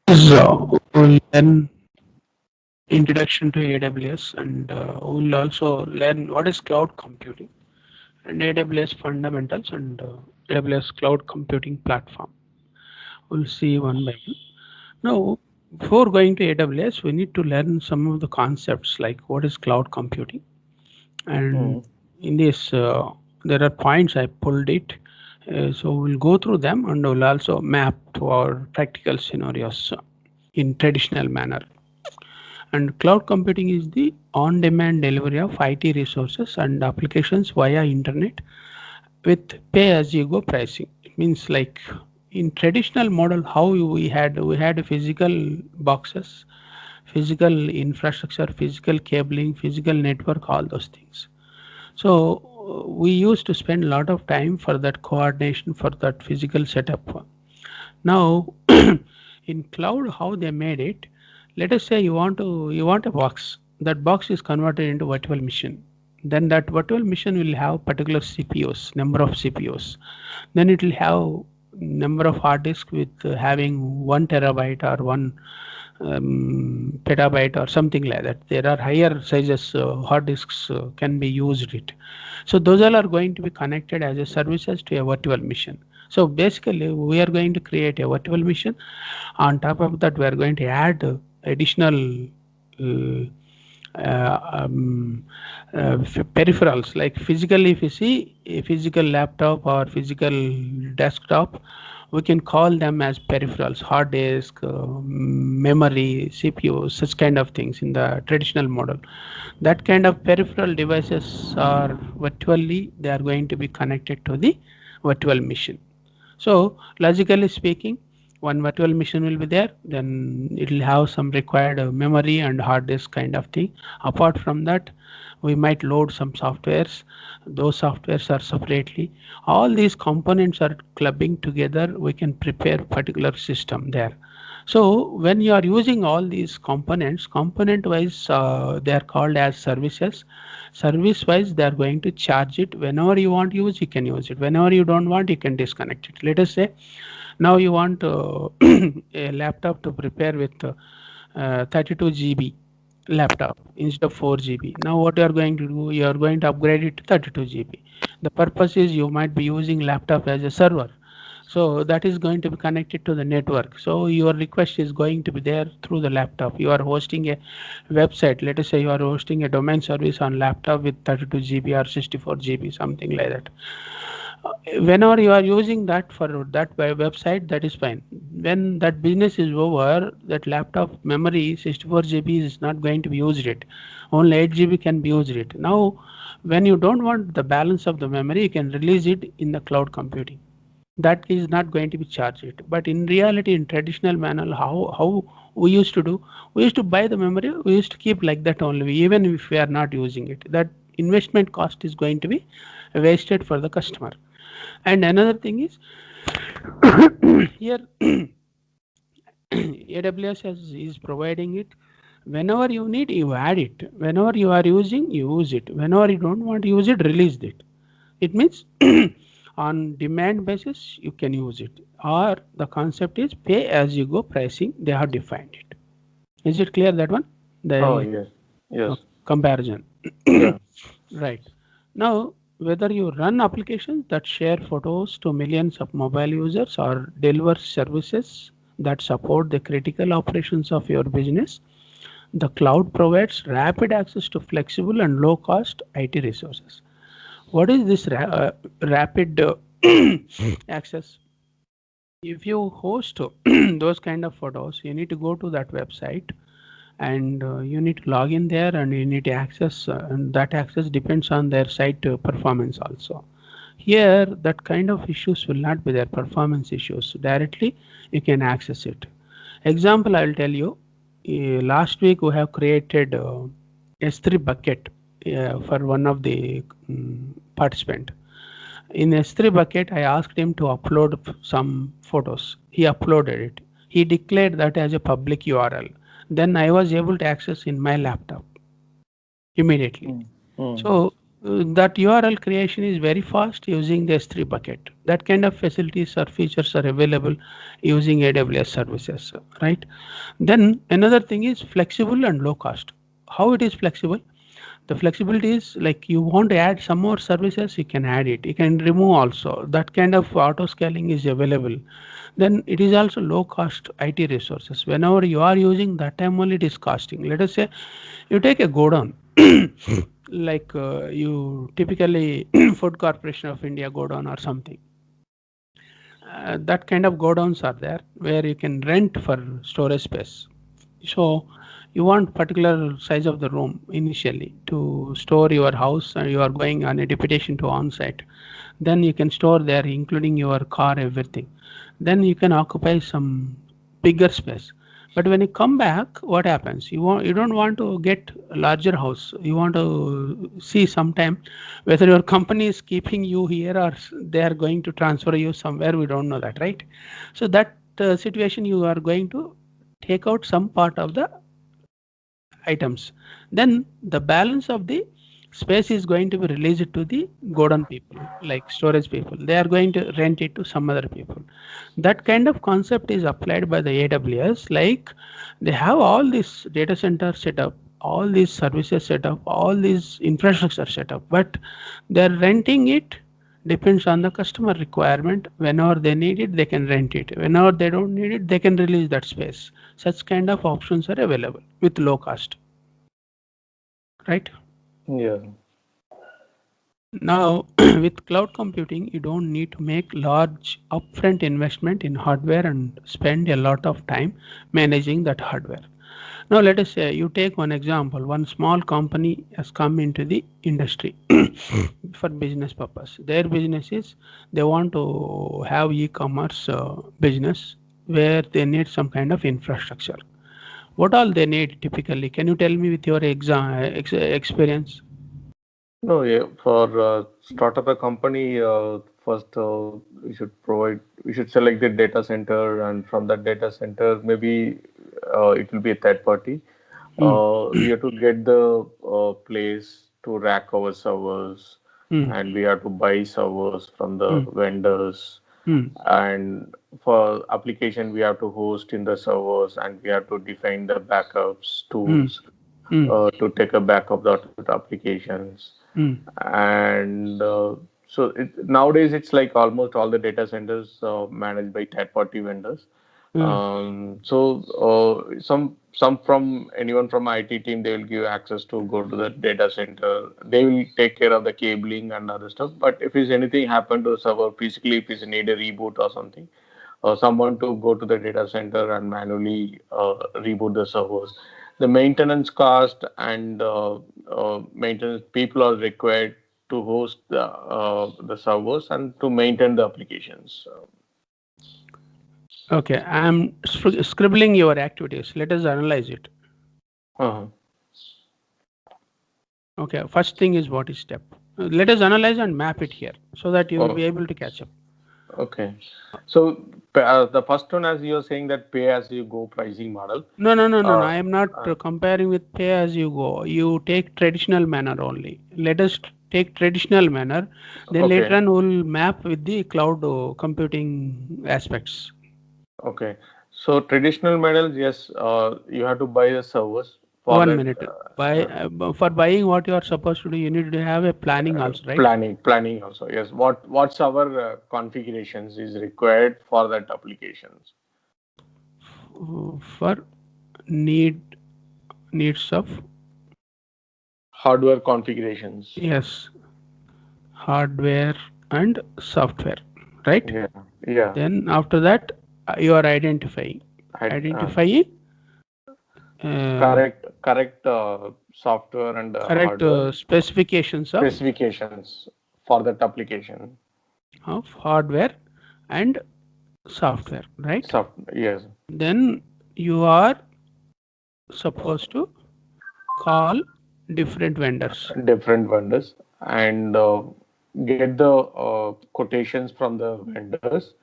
We'll learn introduction to AWS, and we'll also learn what is cloud computing and AWS fundamentals and AWS cloud computing platform. We'll see one by one. Now, before going to AWS, we need to learn some of the concepts like what is cloud computing. And in this, there are points I pulled it. So we'll go through them and we'll also map to our practical scenarios in traditional manner. And cloud computing is the on-demand delivery of IT resources and applications via internet with pay-as-you-go pricing. It means like in traditional model, how we had physical boxes, physical infrastructure, physical cabling, physical network, all those things. So we used to spend a lot of time for that coordination, for that physical setup. Now, in cloud, how they made it, let us say you want a box. That box is converted into virtual machine. Then that virtual machine will have particular CPUs, number of CPUs. Then it will have number of hard disk with having 1 terabyte or 1 petabyte or something like that. There are higher sizes hard disks can be used it. So those all are going to be connected as a services to a virtual machine. So basically we are going to create a virtual machine. On top of that, we are going to add additional uh, peripherals, like physically, if you see a physical laptop or physical desktop, we can call them as peripherals, hard disk, memory, CPU, such kind of things in the traditional model. That kind of peripheral devices are virtually, they are going to be connected to the virtual machine. So logically speaking, one virtual machine will be there, then it will have some required memory and hard disk kind of thing. Apart from that, we might load some softwares. Those softwares are separately. All these components are clubbing together. We can prepare particular system there. So when you are using all these components, component wise, they are called as services. Service wise, they are going to charge it. Whenever you want to use, you can use it. Whenever you don't want, you can disconnect it. Let us say now you want a laptop to prepare with 32 GB laptop instead of 4 GB. Now what you are going to do, you are going to upgrade it to 32 GB. The purpose is you might be using laptop as a server. So that is going to be connected to the network. So your request is going to be there through the laptop. You are hosting a website. Let us say you are hosting a domain service on laptop with 32 GB or 64 GB, something like that. Whenever you are using that for that website, that is fine. When that business is over, that laptop memory 64 GB is not going to be used it. Only 8 GB can be used it. Now, when you don't want the balance of the memory, you can release it in the cloud computing. That is not going to be charged. But in reality, in traditional manner, how we used to do, we used to buy the memory, we used to keep like that only, even if we are not using it. That investment cost is going to be wasted for the customer. And another thing is here AWS is providing it. Whenever you need, you add it. Whenever you are using, you use it. Whenever you don't want to use it, release it. It means on demand basis, you can use it. Or the concept is pay as you go pricing. They have defined it. Is it clear that one? Oh, The yes. Yes. comparison. Yeah. Right. Now, whether you run applications that share photos to millions of mobile users or deliver services that support the critical operations of your business, the cloud provides rapid access to flexible and low cost IT resources. What is this rapid access? If you host those kind of photos, you need to go to that website and you need to log in there and you need to access and that access depends on their site performance also. Here that kind of issues will not be there, performance issues. Directly you can access it. Example I will tell you. Last week we have created S3 bucket for one of the participant. In S3 bucket, I asked him to upload some photos. He uploaded it. He declared that as a public URL. Then I was able to access in my laptop immediately. Mm. Mm. So that URL creation is very fast using the S3 bucket. That kind of facilities or features are available using AWS services, right? Then another thing is flexible and low cost. How it is flexible? The flexibility is like you want to add some more services, you can add it. You can remove also. That kind of auto scaling is available. Then it is also low cost IT resources. Whenever you are using that time only it is costing. Let us say you take a go down. Like you typically Food Corporation of India go down or something. That kind of go downs are there where you can rent for storage space. So you want particular size of the room initially to store your house, and you are going on a deputation to on site. Then you can store there including your car, everything. Then you can occupy some bigger space. But when you come back, what happens? You don't want to get a larger house. You want to see sometime whether your company is keeping you here or they are going to transfer you somewhere. We don't know that, right? So that situation you are going to take out some part of the items. Then the balance of the space is going to be released to the Godon people, like storage people. They are going to rent it to some other people. That kind of concept is applied by the AWS. Like they have all this data center set up, all these services set up, all these infrastructure set up, but they're renting it depends on the customer requirement. Whenever they need it, they can rent it. Whenever they don't need it, they can release that space. Such kind of options are available with low cost, right? Yeah. Now, with cloud computing, you don't need to make large upfront investment in hardware and spend a lot of time managing that hardware. Now, let us say you take one example. One small company has come into the industry for business purpose. Their business is they want to have e-commerce business where they need some kind of infrastructure. What all they need typically? Can you tell me with your experience? No, yeah, for start up a company, first we should select the data center, and from that data center, maybe it will be a third party. Hmm. We have to get the place to rack our servers, Hmm. and we have to buy servers from the Hmm. vendors. Hmm. And for application, we have to host in the servers, and we have to define the backups Hmm. tools Hmm. to take a backup of the applications. Hmm. And so nowadays it's like almost all the data centers managed by third-party vendors. Hmm. Some from anyone from IT team, they will give access to go to the data center. They will take care of the cabling and other stuff. But if is anything happen to the server physically, if it's need a reboot or something, someone to go to the data center and manually reboot the servers. The maintenance cost and maintenance people are required to host the servers and to maintain the applications. Okay, I'm scribbling your activities. Let us analyze it. Uh-huh. Okay, first thing is what is step. Let us analyze and map it here so that you will be Oh, able to catch up. okay. So the first one, as you're saying, that pay as you go pricing model. No, no, no, no, no. Uh, I am not uh, comparing with pay as you go. You take traditional manner only. Let us take traditional manner. Then later okay. on we'll map with the cloud computing aspects. Okay. So traditional models, yes, you have to buy the servers for One that. minute. For buying what you are supposed to do, you need to have a planning also, right? Planning also. Yes. What's our configurations is required for that applications? For need needs of, Hardware configurations. yes, hardware and software, right? Yeah. Yeah. Then after that you are identifying I, identifying uh, correct software and correct hardware specifications specifications for that application. of hardware and software, right? Soft. Yes. Then you are supposed to call different vendors. Different vendors and get the quotations from the vendors,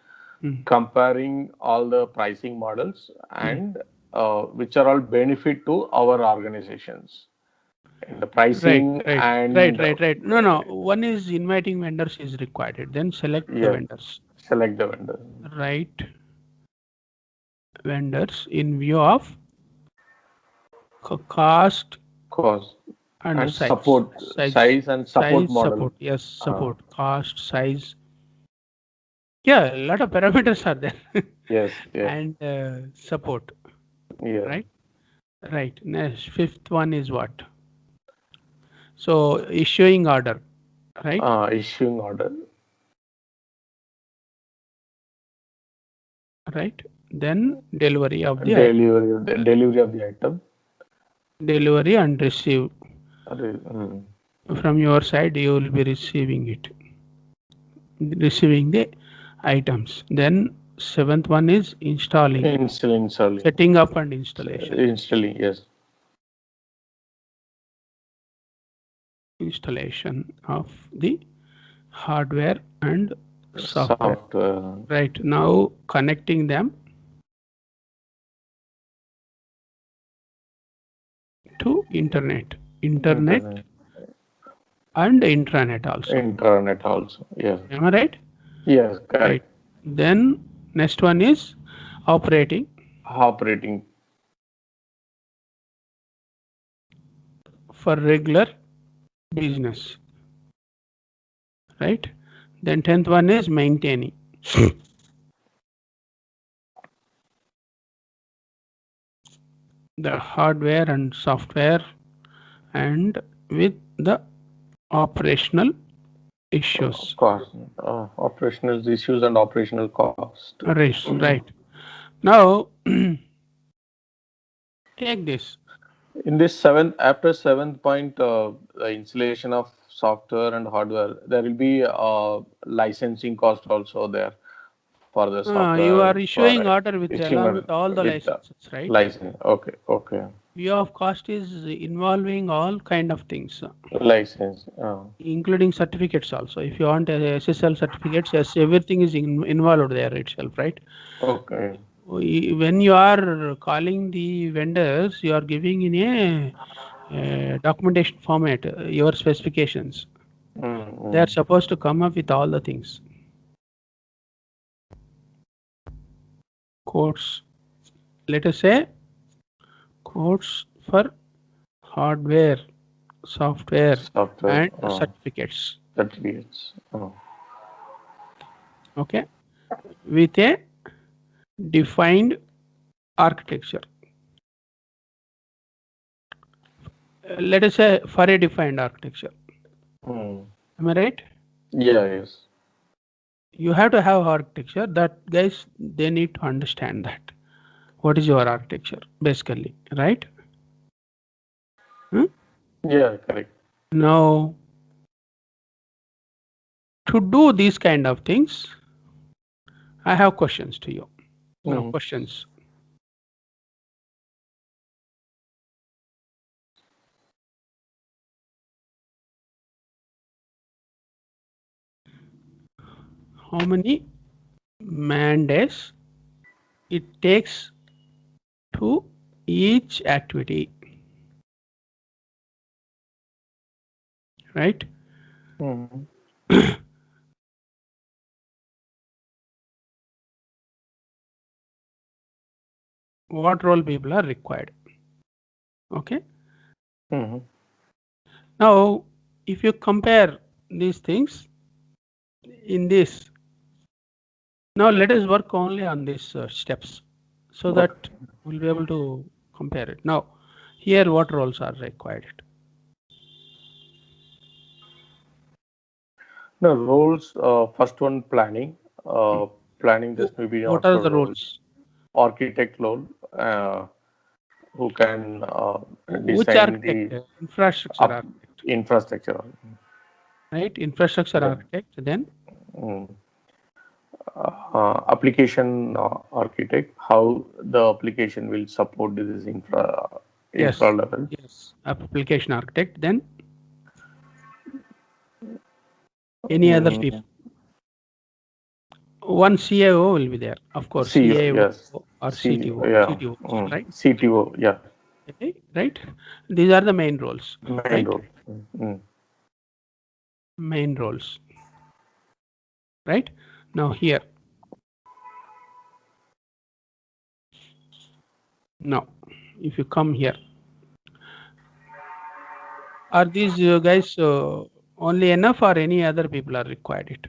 Mm, comparing all the pricing models mm. and which are all benefit to our organizations. And the pricing Right. No. One is inviting vendors is required. Then select the yes, vendors. select the vendor. Right. Vendors in view of cost Cost and and size. support, size and support model. Support. Yes, Uh, support. Cost, size. Yeah, a lot of parameters are there. yes, yes, And support. yeah. Right. Right. Next, fifth one is what? So issuing order. Right. Issuing order, Right. Then delivery of the item. delivery of the item. Delivery and receive. Mm. From your side, you will be receiving it. Receiving the items. Then seventh one is installing. Installing, Setting up and installation. installing, yes. Installation of the hardware and software. Software, Right. Now connecting them to internet. Internet internet, and intranet also. intranet also. Yes, Am I right? yes, Right. correct. Then next one is operating Operating for regular business. Right. Then 10th one is maintaining. The hardware and software and with the operational issues. cost, operational issues and operational cost. Right. Now take this. In this seventh, after seventh point, the installation of software and hardware, there will be licensing cost also there for the You software are issuing for order with issuing along with all the with licenses, right? license. Okay, okay. View of cost is involving all kind of things, License. including certificates also. If you want SSL certificates, yes, everything is involved there itself, right? Okay. When you are calling the vendors, you are giving in a documentation format your specifications. They are Mm-hmm. supposed to come up with all the things. Codes. Let us say codes for hardware, software, Software. and certificates. Certificates. Okay, with a defined architecture. Let us say for a defined architecture. Mm. Am I right? Yeah, yes. You have to have architecture. That guys, they need to understand that. What is your architecture, basically, right? Hmm? Yeah, correct. Now, to do these kind of things, I have questions to you. Now, Mm. questions. How many man days it takes to each activity, right? Mm. What role people are required? Okay. Mm. Now, if you compare these things in this, now let us work only on these steps so Okay. that we'll be able to compare it. Now, here what roles are required? The roles, first one planning. Planning, this may be What are also the role. roles? Architect role, who can Which design architect? the Infrastructure up architect, infrastructure. right? Infrastructure Yeah. architect. Then Mm. Application architect, how the application will support this infra yes, level. yes, application architect. Then any other Mm. people. One CIO will be there, of course. CEO, CIO yes. or C, CTO, yeah. CTO, right? CTO, yeah. Okay. right? These are the main roles, Main right? role. Mm. Main roles, right? Now here, now if you come here, are these guys only enough or any other people are required it?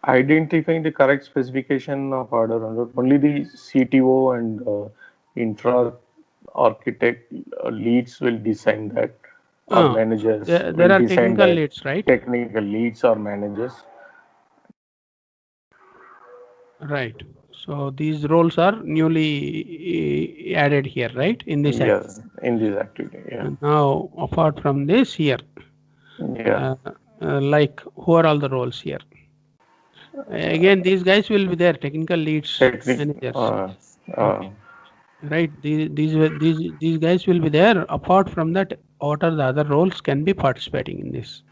Identifying the correct specification of order under only the CTO and infra architect leads will design that, or Uh, managers there will are design technical that. leads, right? Technical leads or managers. Right. So these roles are newly added here, right? In this activity. Yes, in this activity. Yeah, And now, apart from this here, yeah. uh, like who are all the roles here? Again, these guys will be there, technical leads, Technic. managers. Uh, uh, Okay. Right. These guys will be there. Apart from that, what are the other roles can be participating in this?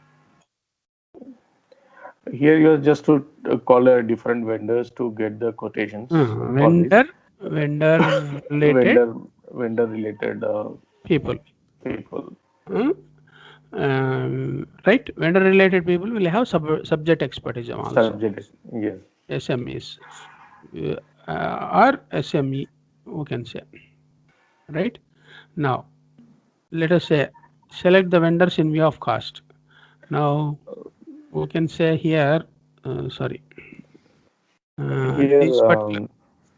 Here you are just to call different vendors to get the quotations for this. Vendor related vendor vendor related people. people. Uh, right. Vendor related people will have subject expertise also. Subject. Yes. SMEs or SME, we can say. Right. Now, let us say select the vendors in view of cost. Now, we can say here, sorry, Here,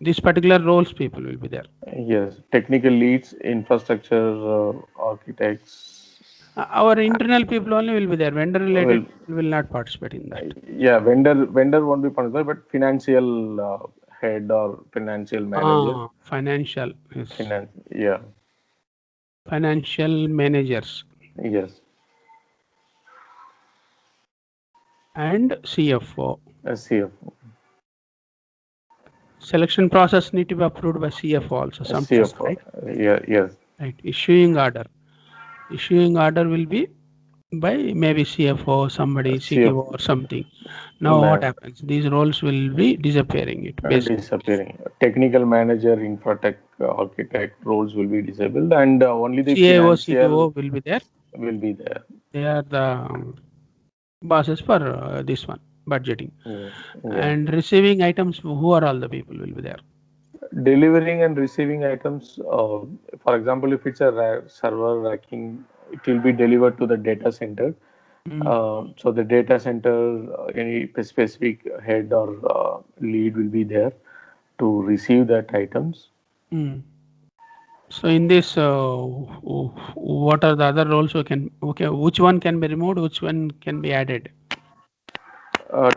these particular roles people will be there. yes, technical leads, infrastructure architects Our internal people only will be there. Vendor related will, people will not participate in that. yeah, vendor won't be participated, but financial head or financial manager, Financial, yes. finance, yeah, Financial managers yes, and CFO. CFO, Selection process need to be approved by CFO also sometimes, CFO, right? yeah, yes, Right. Issuing order. Issuing order will be by maybe CFO, somebody, CTO CFO, or something. Now what happens? These roles will be disappearing it basically. disappearing. Technical manager, infratech architect roles will be disabled, and only the CAO, financial CTO will be there. will be there. They are the bosses for this one, budgeting. Yeah, yeah. And receiving items, who are all the people will be there? Delivering and receiving items, for example, if it's a server racking, it will be delivered to the data center. Mm, So the data center, any specific head or lead will be there to receive that items. mm. So in this, what are the other roles we can, okay, which one can be removed, which one can be added?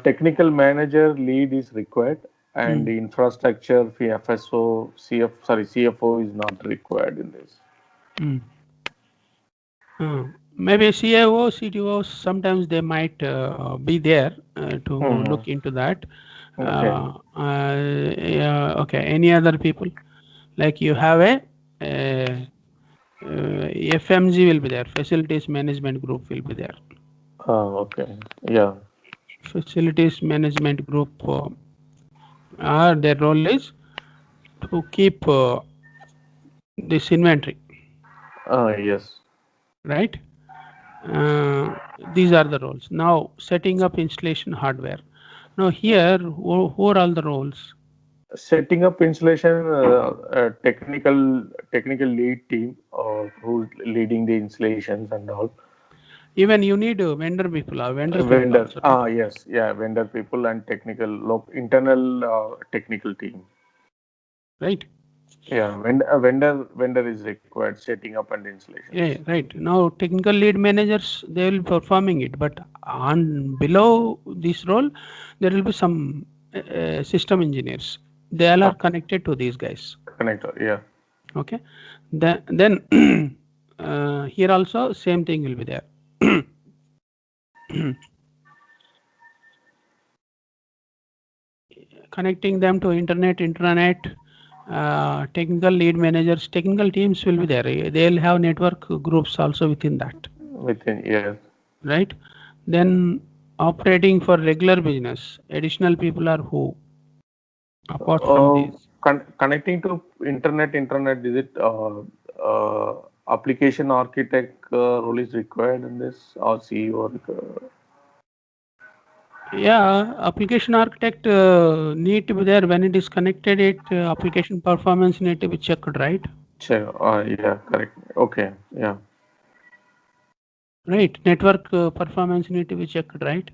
Technical manager lead is required, and Mm, the infrastructure FSO, CFO is not required in this. mm. Maybe CIO, CTO, sometimes they might be there to Mhm. look into that. Okay. Yeah, okay, any other people? Like you have FMG will be there, Facilities Management Group will be there. Okay. Yeah. Facilities Management Group, their role is to keep this inventory, Yes. right? These are the roles. Now, setting up installation hardware. Now, here, who are all the roles? Setting up installation, technical lead team who's leading the installations and all. Even you need vendor people Vendor. also, right? Yes. Yeah. Vendor people and internal technical team. Right? Yeah. Vendor is required setting up and Yeah, installations. right. Now, technical lead managers, they will be performing it, but on below this role, there will be some system engineers. They all are connected to these guys. Connector. Yeah. Okay. Then here also same thing will be there. Connecting them to internet, intranet, technical lead managers, technical teams will be there. They'll have network groups also within that, Within, yes. right? Then operating for regular business, additional people are who? Apart from Uh, these, Connecting to internet is it application architect role is required in this, or CEO? Yeah, application architect need to be there when it is connected. Application performance need to be checked, right? Sure. Yeah, correct. Okay. Yeah. Right. Network performance need to be checked, right?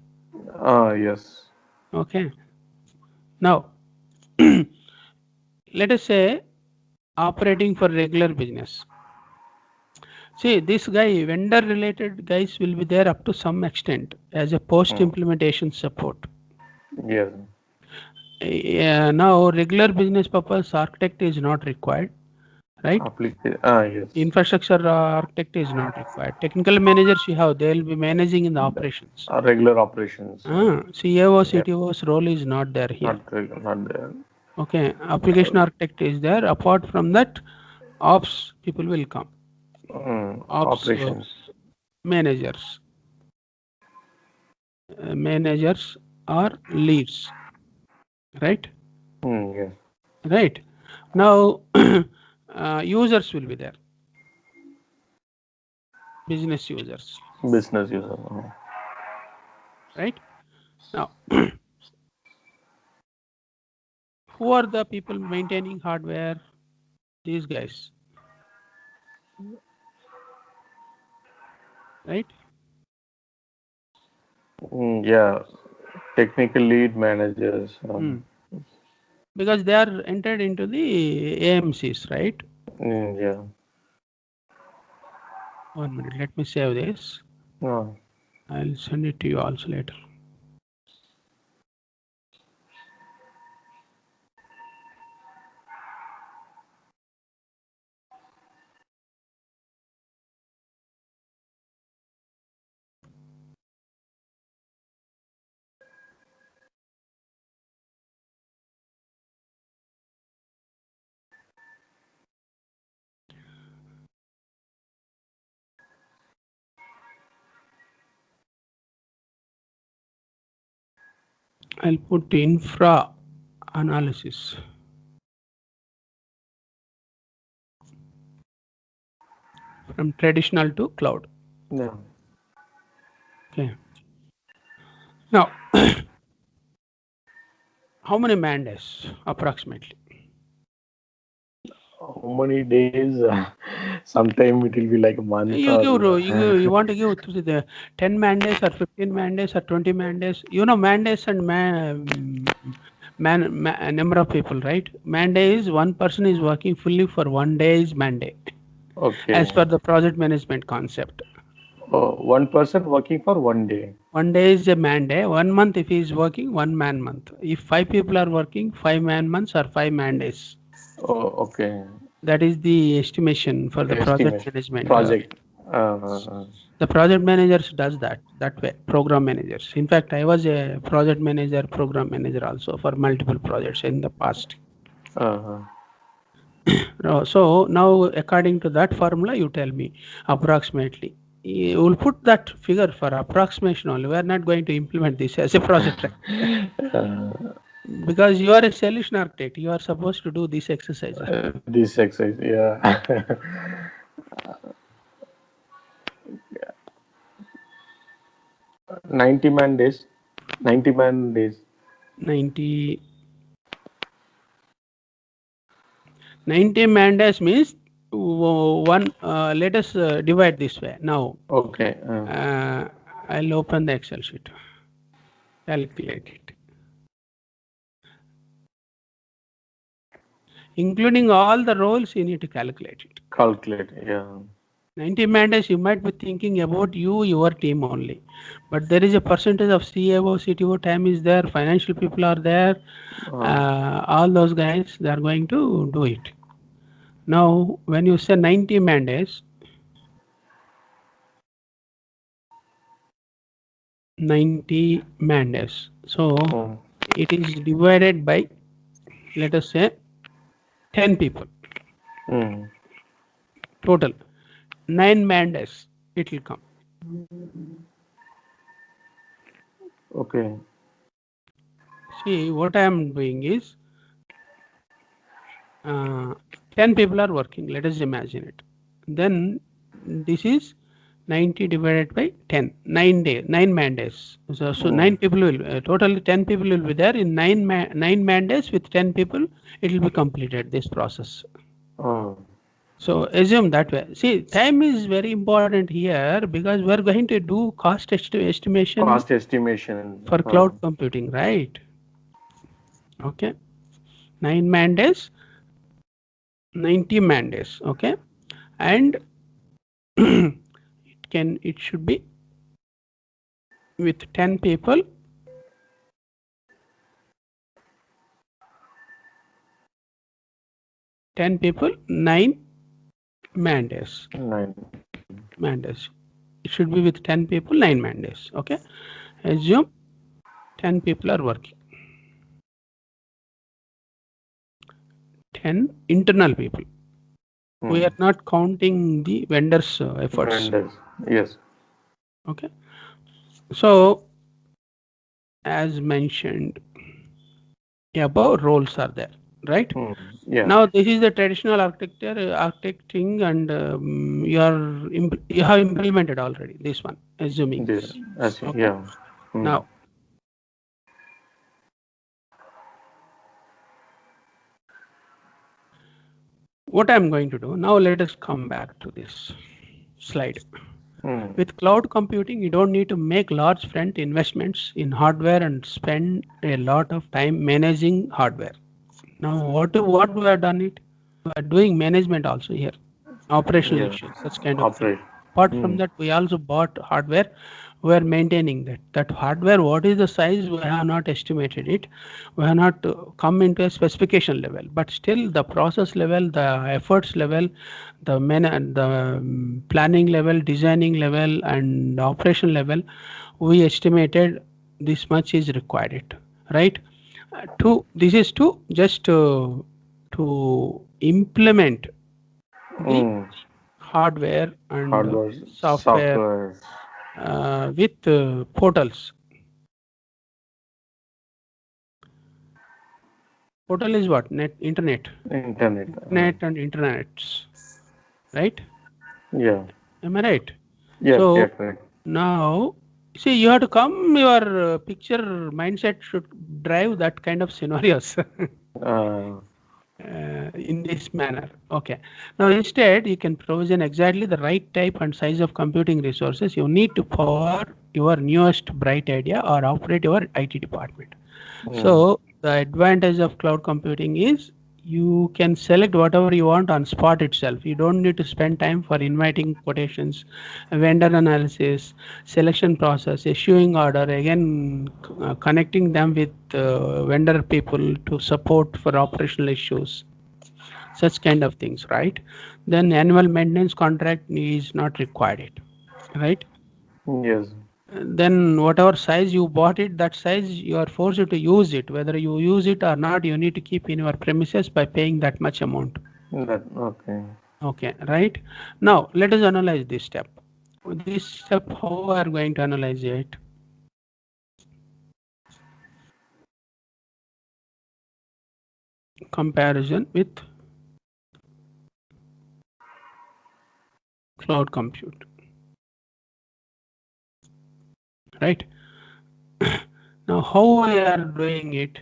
Yes. Okay. Now, let us say operating for regular business. See, this guy, vendor related guys will be there up to some extent as a post implementation support. Yes. Now, regular business purpose architect is not required, right? Application. Yes. Infrastructure architect is not required. Technical managers you have, they will be managing in the operations. Regular operations. CAO, Yeah. CTO's role is not there here. Not there. Okay, application architect is there. Apart from that, ops people will come. Ops Operations. managers. Managers or leads, right? Yes. Right. Now, users will be there. Business users, Business user. right? Now, who are the people maintaining hardware? These guys, right? Yeah. Technical lead managers. Because they are entered into the AMCs, right? Yeah. 1 minute, let me save this. I'll send it to you also later. I'll put infra analysis from traditional to cloud. Yeah. Okay. Now, how many man days approximately? How many days? Sometime it will be like a month You give, or. you want to give to the 10 man days or 15 man days or 20 man days? You know, man days and number of people, right? Man day is one person is working fully for 1 day is man day, as Okay. per the project management concept. One person working for 1 day. 1 day is a man day. 1 month, if he is working, 1 man month. If 5 people are working, 5 man months or 5 man days. Okay. That is the estimation for the project Estimate. management. Project. Uh, The project managers does that way. Program managers. In fact, I was a project manager, program manager also for multiple projects in the past. uh, So now, according to that formula, you tell me approximately. You will put that figure for approximation only. We are not going to implement this as a project, right? Because you are a solution architect. You are supposed to do this exercise. this exercise, yeah. 90 man days. 90 man days. 90 man days means one. Let us divide this way. Now, Okay. I'll open the Excel sheet. Calculate it. Including all the roles, you need to calculate it. Calculate, yeah. 90 man days, you might be thinking about your team only. But there is a percentage of CAO, CTO time is there, financial people are there. All those guys, they are going to do it. Now, when you say 90 man days, 90 man days. So, it is divided by, let us say, 10 people. Total. 9 man days, it will come. Okay. See, what I am doing is 10 people are working. Let us imagine it. then this is 90 divided by 10, 9 man days. So 9 people will, totally 10 people will be there in 9 man days. With 10 people it will be completed, this process. Oh, So assume that way. See, time is very important here because we are going to do cost estimation cost estimation. for cloud computing, right? Okay, 9 man days, 90 man days. Okay, and it should be with 10 people, 10 people, 9 man days. 9. Man days. It should be with 10 people, 9 man days. Okay, assume 10 people are working, 10 internal people. We are not counting the vendors' efforts. Vendors. Yes. Okay, so as mentioned above, roles are there, right? Yeah. Now this is the traditional architecture, architecting, and you have implemented already this one, assuming. This. As Okay. yeah. Now what I'm going to do now, let us come back to this slide. With cloud computing, you don't need to make large front investments in hardware and spend a lot of time managing hardware. Now, what we have done it? We are doing management also here, operational Yeah. issues, such kind of thing. Operate. Apart from that, we also bought hardware. We are maintaining that. That hardware, what is the size? We have not estimated it. We have not come into a specification level. But still, the process level, the efforts level, the planning level, designing level, and operation level, we estimated this much is required. It right. To this is to just to implement the hardware and Hardware. software Software. with portals. Portal is what? Internet. Internet. Internet and internets, right? Yeah. Am I right? Yes. So Yes. Right. now, see, you have to come. Your picture mindset should drive that kind of scenarios. Uh, In this manner. Okay. Now instead, you can provision exactly the right type and size of computing resources you need to power your newest bright idea or operate your IT department. So the advantage of cloud computing is you can select whatever you want on spot itself. You don't need to spend time for inviting quotations, vendor analysis, selection process, issuing order, again connecting them with vendor people to support for operational issues, such kind of things, right? Then annual maintenance contract is not required, right? yes. Then whatever size you bought it, that size you are forced to use it. Whether you use it or not, you need to keep in your premises by paying that much amount. That okay. Okay, right? Now let us analyze this step. This step, how we are going to analyze it? Comparison with cloud compute, right? Now how we are doing it?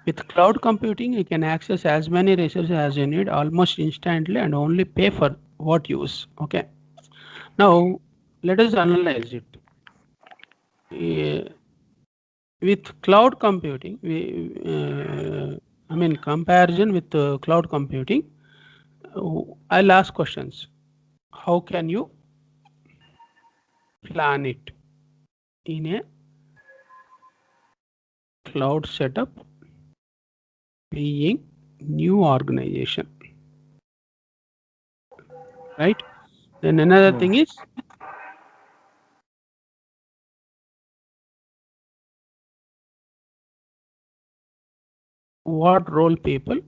With cloud computing, you can access as many resources as you need almost instantly and only pay for what use. Okay. Now let us analyze it. With cloud computing, I mean comparison with cloud computing, I'll ask questions. How can you plan it in a cloud setup being new organization, right? Then another thing is what role people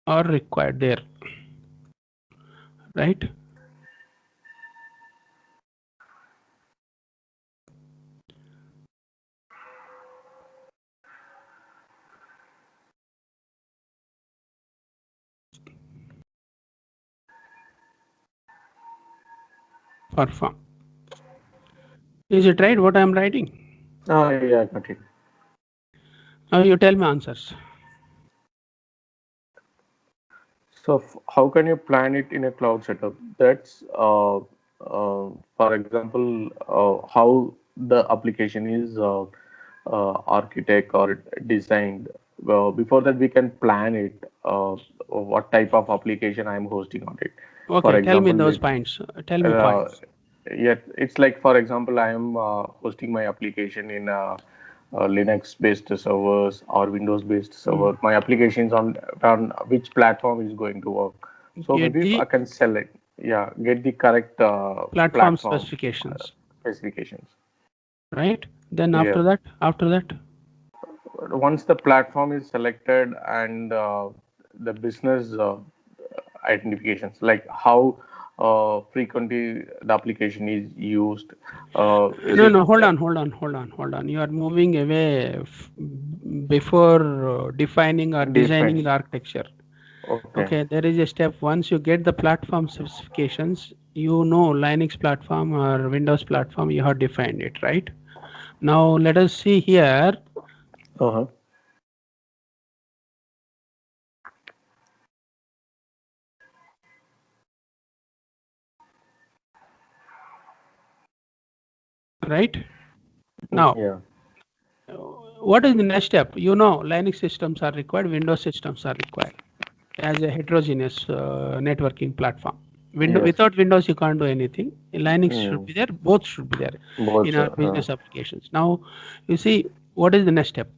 are required there, right? perform. Is it right what I am writing? Yeah, got it. Now you tell me answers. So how can you plan it in a cloud setup? That's for example, how the application is architect or designed. Well, before that, we can plan it. What type of application I'm hosting on it. For Okay, tell me example, those points. Tell me uh, points. yeah, it's like for example, I am hosting my application in Linux-based servers or Windows-based Hmm. server. My applications on which platform is going to work. So Get maybe if I the can select, yeah, get the correct platform platform specifications, specifications. right? Then Yeah. after that, Once the platform is selected and the business identifications, like how frequently the application is used, is no, it no, hold on. You are moving away before defining or designing different? the architecture. Okay. Okay, there is a step. Once you get the platform specifications, you know Linux platform or Windows platform, you have defined it, right? Now let us see here, Uh-huh. right? Now, Yeah. what is the next step? You know, Linux systems are required, Windows systems are required as a heterogeneous networking platform. Yes. Without Windows, you can't do anything. Linux should Mm. be there. Both should be there in Both. our business applications. Now, you see, what is the next step?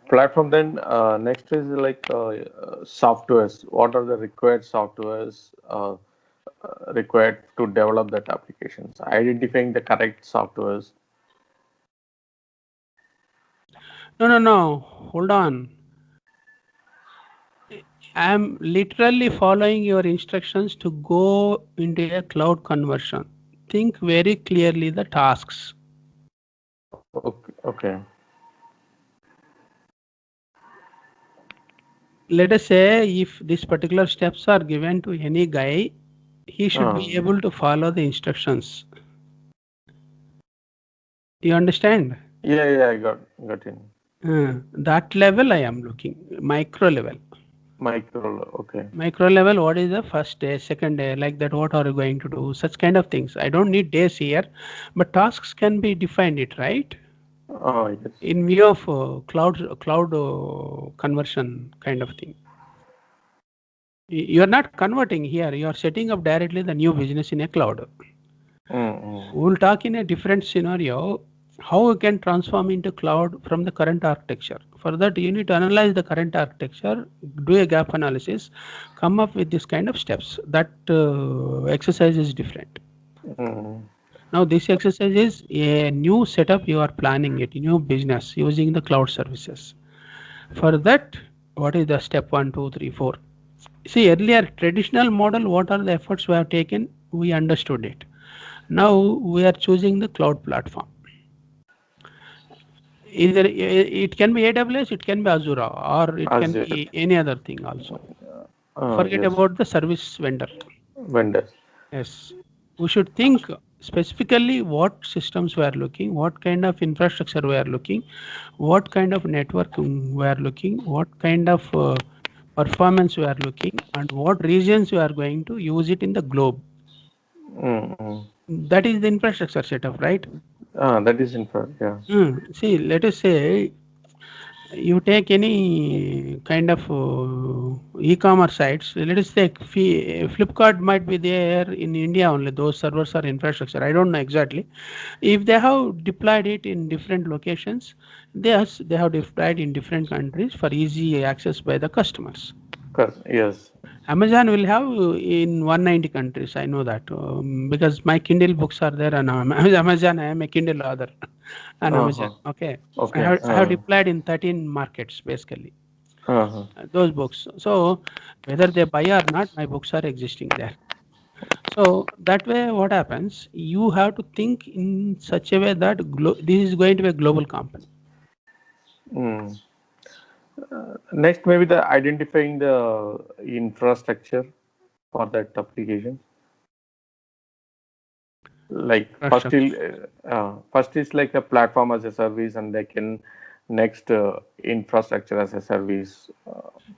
Platform then next is like softwares. What are the required softwares required to develop that applications? Identifying the correct softwares. No, no, no. Hold on. I am literally following your instructions to go into a cloud conversion. Think very clearly the tasks. Okay. Okay. Let us say if these particular steps are given to any guy, he should be able to follow the instructions. You understand? Yeah, yeah, I got in. That level I am looking. Micro level. Micro. Okay. Micro level, what is the first day, second day, like that, what are you going to do? Such kind of things. I don't need days here, but tasks can be defined it, right? Oh, yes. In view of cloud conversion kind of thing. You are not converting here, you are setting up directly the new business in a cloud. Mm-hmm. We'll talk in a different scenario how we can transform into cloud from the current architecture. For that, you need to analyze the current architecture, do a gap analysis, come up with this kind of steps. That exercise is different. Mm-hmm. Now, this exercise is a new setup you are planning it, new business using the cloud services. For that, what is the step one, two, three, four? See, earlier traditional model, what are the efforts we have taken? We understood it. Now we are choosing the cloud platform. Either it can be AWS, it can be Azure, or it can Azure. be any other thing also. Forget Yes. about the service vendor. Vendors. Yes, we should think specifically what systems we are looking, what kind of infrastructure we are looking, what kind of network we are looking, what kind of performance we are looking, and what regions we are going to use it in the globe. Mm-hmm. That is the infrastructure setup, right? That is infra. Yeah. See, let us say you take any kind of e-commerce sites. Let us say Flipkart might be there in India only. Those servers are infrastructure. I don't know exactly. If they have deployed it in different locations, they have deployed in different countries for easy access by the customers. Yes. Amazon will have in 190 countries. I know that because my Kindle books are there on Amazon. I am a Kindle author on Amazon. Uh-huh. Okay, Okay. I have deployed in 13 markets basically. Uh-huh. Those books. So whether they buy or not, my books are existing there. So that way, what happens? You have to think in such a way that this is going to be a global company. Mm. Next, maybe the identifying the infrastructure for that application. Like Infrastructure. first is like a platform as a service, and they can next infrastructure as a service.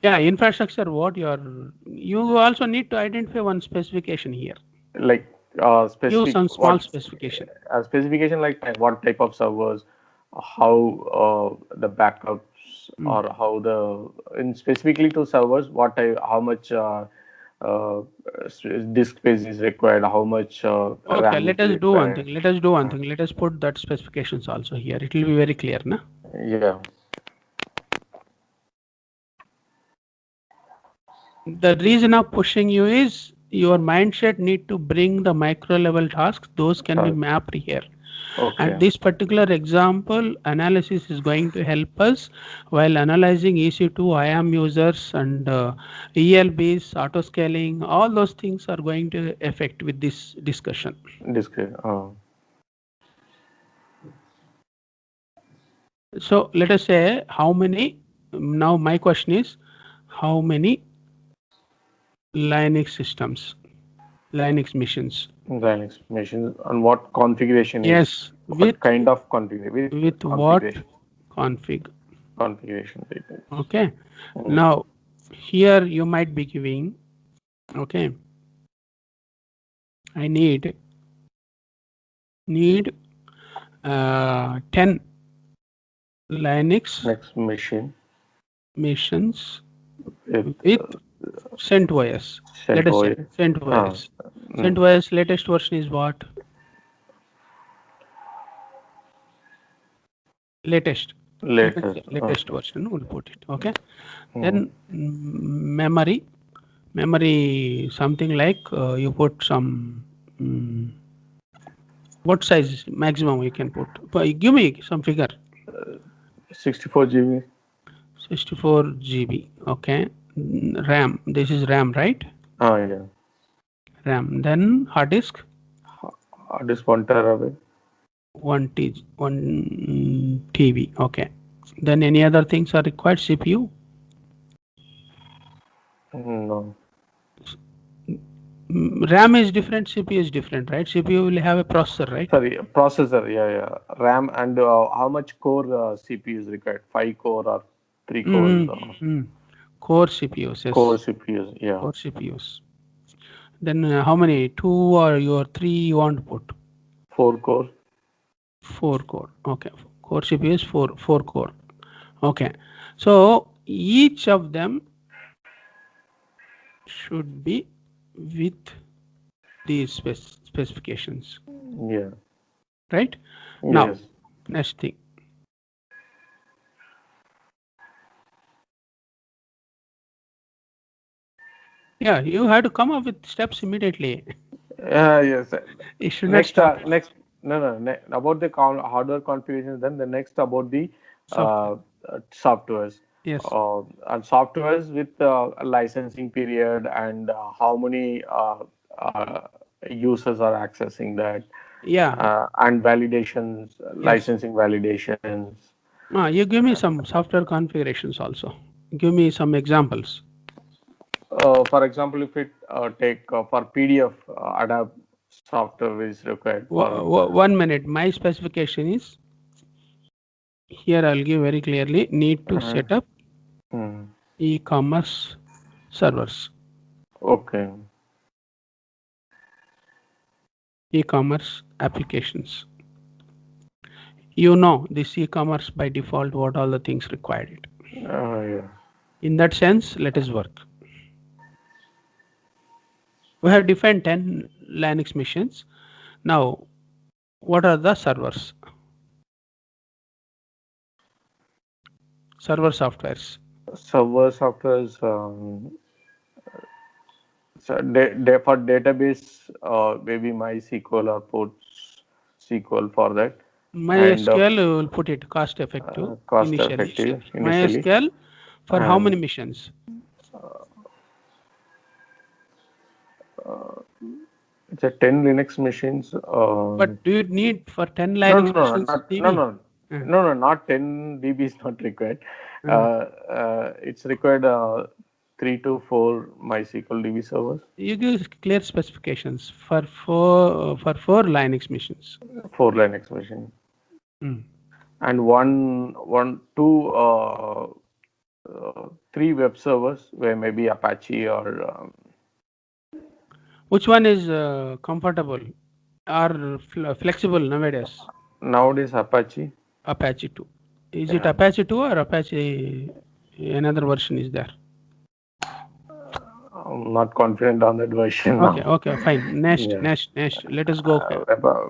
Yeah, infrastructure. You also need to identify one specification here. Like Give specific some small what specification. specification, like what type of servers, how the backups, Mm. or how the in specifically to servers, what type, how much uh, disk space is required, how much Okay, RAM let is us do one required. thing. Let us do one thing. Let us put that specifications also here. It will be very clear, na? Yeah, The reason of pushing you is your mindset need to bring the micro level tasks. Those can be task. mapped here. And Okay, this particular example analysis is going to help us while analyzing EC2, IAM users and ELBs, auto scaling. All those things are going to affect with this discussion. disk. So let us say how many. Now my question is how many Linux systems, Linux machines. Linux machines, and what configuration is, Yes, what kind of configuration with with what configuration config. configuration details. Okay. Mm. Now here you might be giving. Okay, I need 10 Linux Next machine machines with with CentOS. Let us say CentOS. Ah, CentOS. mm, CentOS latest version is what? Latest. You can say latest. latest version. We'll put it. Okay. Mm, Then memory something like you put some. mm, what size maximum you can put? Give me some figure. 64 GB. 64 GB. Okay. RAM. This is RAM, right? Ah, yeah. RAM. Then hard disk. This 1 terabyte. 1 TB. Okay. Then any other things are required? CPU. No. RAM is different. CPU is different, right? CPU will have a processor, right? Sorry, processor. Yeah, yeah. RAM, and how much core CPU is required? 5 core or 3 cores? Mm-hmm. Core CPUs. Core Yes. CPUs. Yeah. Core CPUs. Then how many? Two or your three you want to put? 4 core. Four core. Okay. Core CPU is four core. Okay. So each of them should be with these specifications, Yeah. right? Now, Yes. next thing. Yeah, you have to come up with steps immediately. Yes. You should not Next, stop it. next, no, no, about the hardware configuration. Then the next about the Software. softwares, Yes. and softwares with licensing period, and how many uh, users are accessing that, Yeah. and validations, Yes. licensing validations. You give me some software configurations also. Give me some examples. For example, if it take for PDF, adapt software is required for. 1 minute. My specification is here. I'll give very clearly. Need to uh, set up hmm, e-commerce servers. okay. E-commerce applications. You know this e-commerce by default. What all the things required. Yeah. In that sense, let us work. We have defined 10 Linux machines. Now, what are the servers? Server softwares. Server software is so for database, maybe MySQL or PostSQL for that, and MySQL will put it cost effective cost initially. effective initially, MySQL for how many and missions? uh, it's a 10 Linux machines. But do you need for 10 No, Linux no, no, missions not no, TV? no, no, no, not 10 DB is not required. Uh, It's required. 3 to 4 MySQL DB servers. You give clear specifications for four Linux machines. 4 Linux machine. Mm. And two, 3 web servers where maybe Apache or Which one is comfortable or flexible nowadays? nowadays Apache. Apache 2. Is it Yeah. Apache 2 or Apache another version is there? I'm not confident on that version Okay, now. okay, fine. Next, Yeah. next, next. Let us go.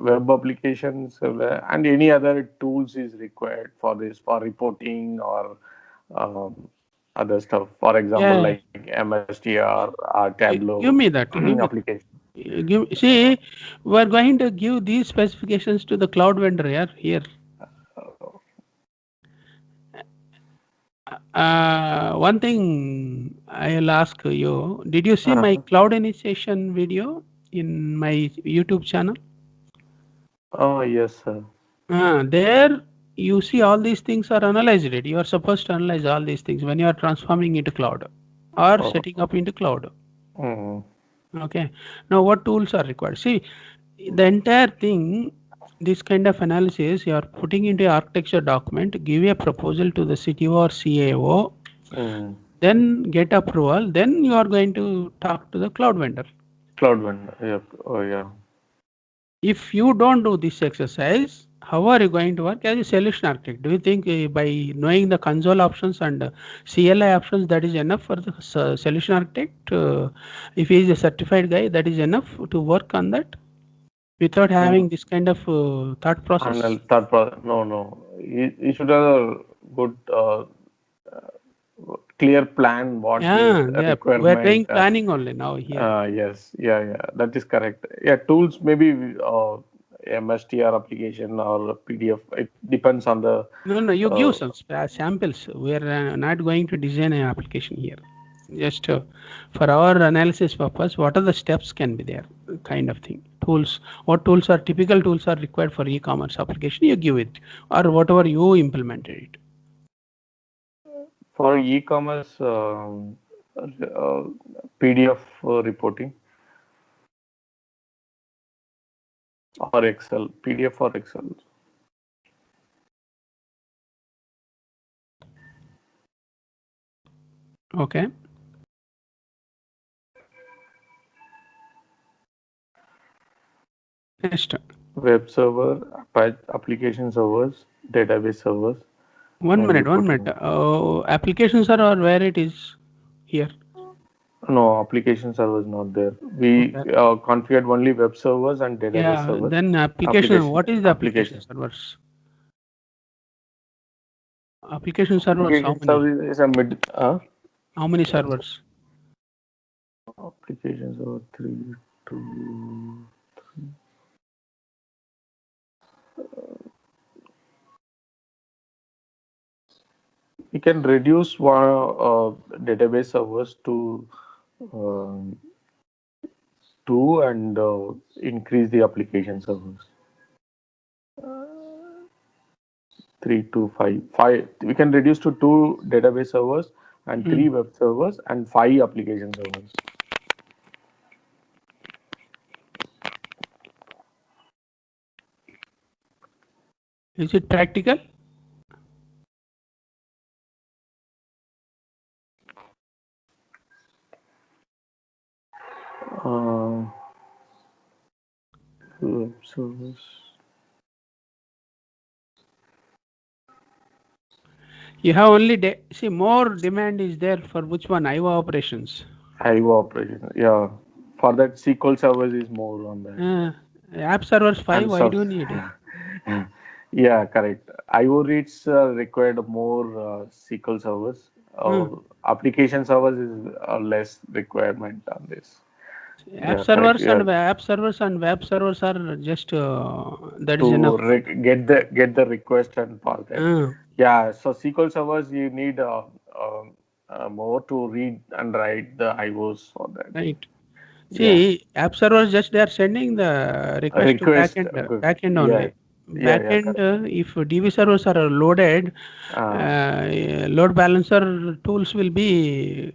Web applications and any other tools is required for this for reporting or um, other stuff. For example, Yeah, like MSTR or Tableau give me that. Give me. application. See, we are going to give these specifications to the cloud vendor here. One thing I'll ask you, did you see my cloud initiation video in my YouTube channel? Oh, yes, sir. There you see all these things are analyzed. You are supposed to analyze all these things when you are transforming into cloud or Oh, setting up into cloud. mm, Okay. Now what tools are required? See, the entire thing, this kind of analysis, you are putting into architecture document, give a proposal to the CTO or CAO, mm. then get approval, then you are going to talk to the cloud vendor. Cloud vendor. Yep. Oh, yeah. If you don't do this exercise, how are you going to work as a solution architect? Do you think by knowing the console options and CLI options, that is enough for the solution architect? If he is a certified guy, that is enough to work on that without having this kind of thought process? And no, no. You should have a good, clear plan. What is Yeah, a yeah. We're requirement? doing planning only now here. Yes, yeah, yeah. That is correct. Yeah, tools maybe MSTR application or PDF. It depends on the. No, no, you Uh, give some samples. We're not going to design an application here. Just for our analysis purpose, what are the steps can be there, kind of thing. Tools, what tools are typical tools are required for e-commerce application, you give it, or whatever you implemented it. for e-commerce PDF reporting or Excel, PDF or Excel. Okay. Next, Web server, application servers, database servers, one and minute, one minute. reporting. Applications are or where it is here. No, application servers not there. We Okay. configured only web servers and database Yeah. servers. Then application. What is the application servers? Application servers. How Application many? server is a mid. How many servers? Application server 3, 2. We can reduce one database servers to um, 2 and increase the application servers. 3 to 5. 5. We can reduce to 2 database servers and 3 web servers and 5 application servers. Is it practical? Web servers. You have only see more demand is there for which one? IO operations. IO operation. Yeah. For that, SQL servers is more on that. App servers 5. And Why so, do you need? yeah, correct. IO reads required more SQL servers. Application servers is less requirement on this. App Yeah, correct. servers Yeah, and web servers are just that is to enough. get the request and for that. Uh, Yeah, so SQL servers you need more to read and write the IOs for that. right. Yeah, See, app servers just they are sending the a request to request. backend Yeah, only. yeah, Backend, correct. if DB servers are loaded, Uh, load balancer tools will be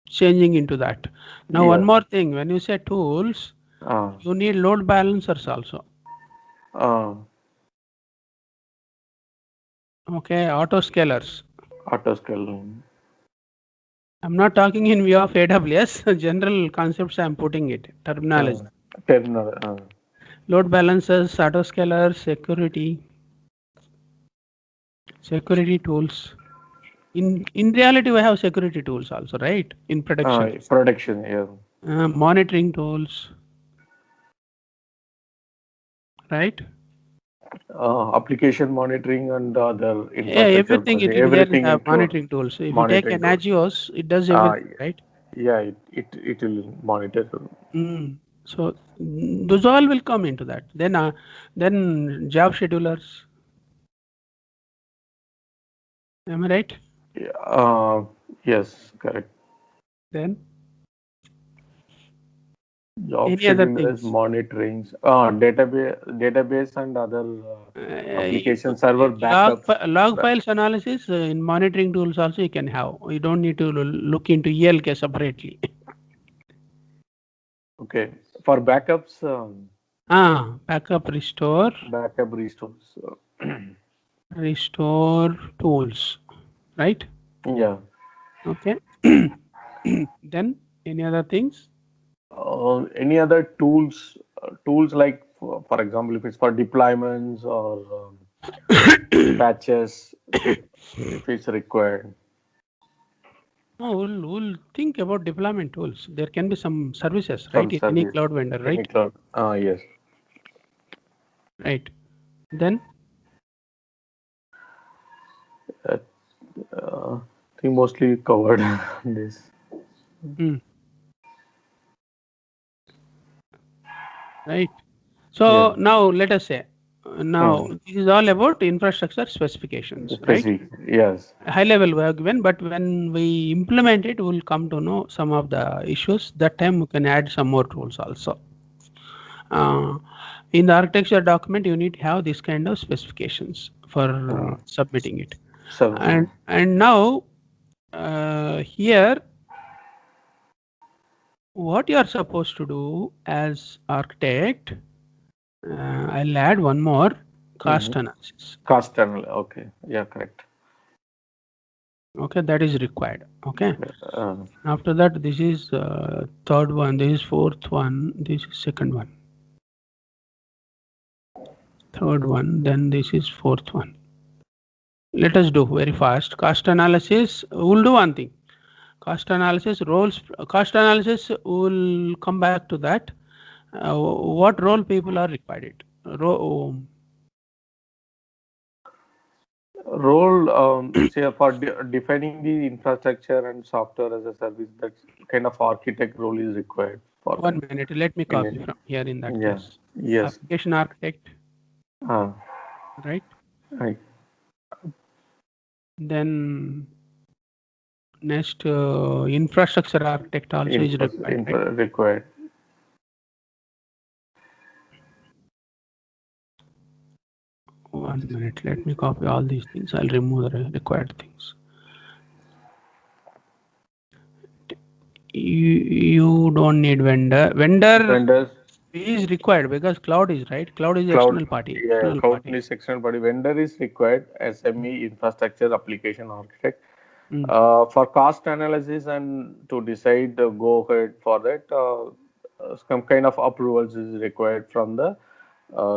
changing into that. Now, Yeah. one more thing, when you say tools, Uh, you need load balancers also. uh, Okay, autoscalers. Autoscale. I'm not talking in view of AWS, general concepts I'm putting it, Uh, terminology. Terminal. Load balancers, autoscalers, security tools. In reality, we have security tools also, right? In production. Production. Yeah. Monitoring tools, right? Application monitoring and other Yeah, infrastructure everything it monitoring, is there in everything the include monitoring tools. So if you take monitoring an tools. Agios, it does Uh, everything, right? yeah, it will monitor. So those all will come into that. Then job schedulers. Am I right? Uh, yes, correct. Then Job any other schedulers, things? monitorings, database and other application server backups. Log files analysis in monitoring tools also you can have. You don't need to look into ELK separately. Okay, for backups, Backup backup restores. restore tools, right? Yeah. Okay. Then any other things? Any other tools like, for example, if it's for deployments or patches, if it's required. No, we'll think about deployment tools. There can be some services, right? Some In any service, cloud vendor, any right? cloud. Yes. Right. Then Uh, I think mostly covered this. hmm, right. So Yeah. now let us say, now Hmm. this is all about infrastructure specifications, right? Specific. Yes. High level we have given, but when we implement it, we'll come to know some of the issues. That time we can add some more tools also. Uh, in the architecture document, you need to have this kind of specifications for submitting it. So, And now here, what you are supposed to do as architect, I'll add one more, cost analysis. cost tunnel. Okay. Yeah, correct. Okay, that is required. Okay. Uh, After that, this is third one, this is fourth one, this is second one, third one, then this is fourth one. Let us do very fast. Cost analysis, we'll do one thing. Cost analysis, roles, cost analysis, we'll come back to that. What role people are required? Role, say for defining the infrastructure and software as a service, that kind of architect role is required for One that. minute, let me In copy it. from here in that Yeah. case. Yes. Application architect, Uh, right? I, Then next, infrastructure architect also is required, right? required. 1 minute, let me copy all these things. I'll remove the required things. You don't need vendor. Vendor Vendors, is required because cloud is right. Cloud is cloud, external party. yeah, External cloud party. is sectional body. Vendor is required. SME infrastructure application architect. Mm. For cost analysis and to decide the go ahead for that, some kind of approvals is required from the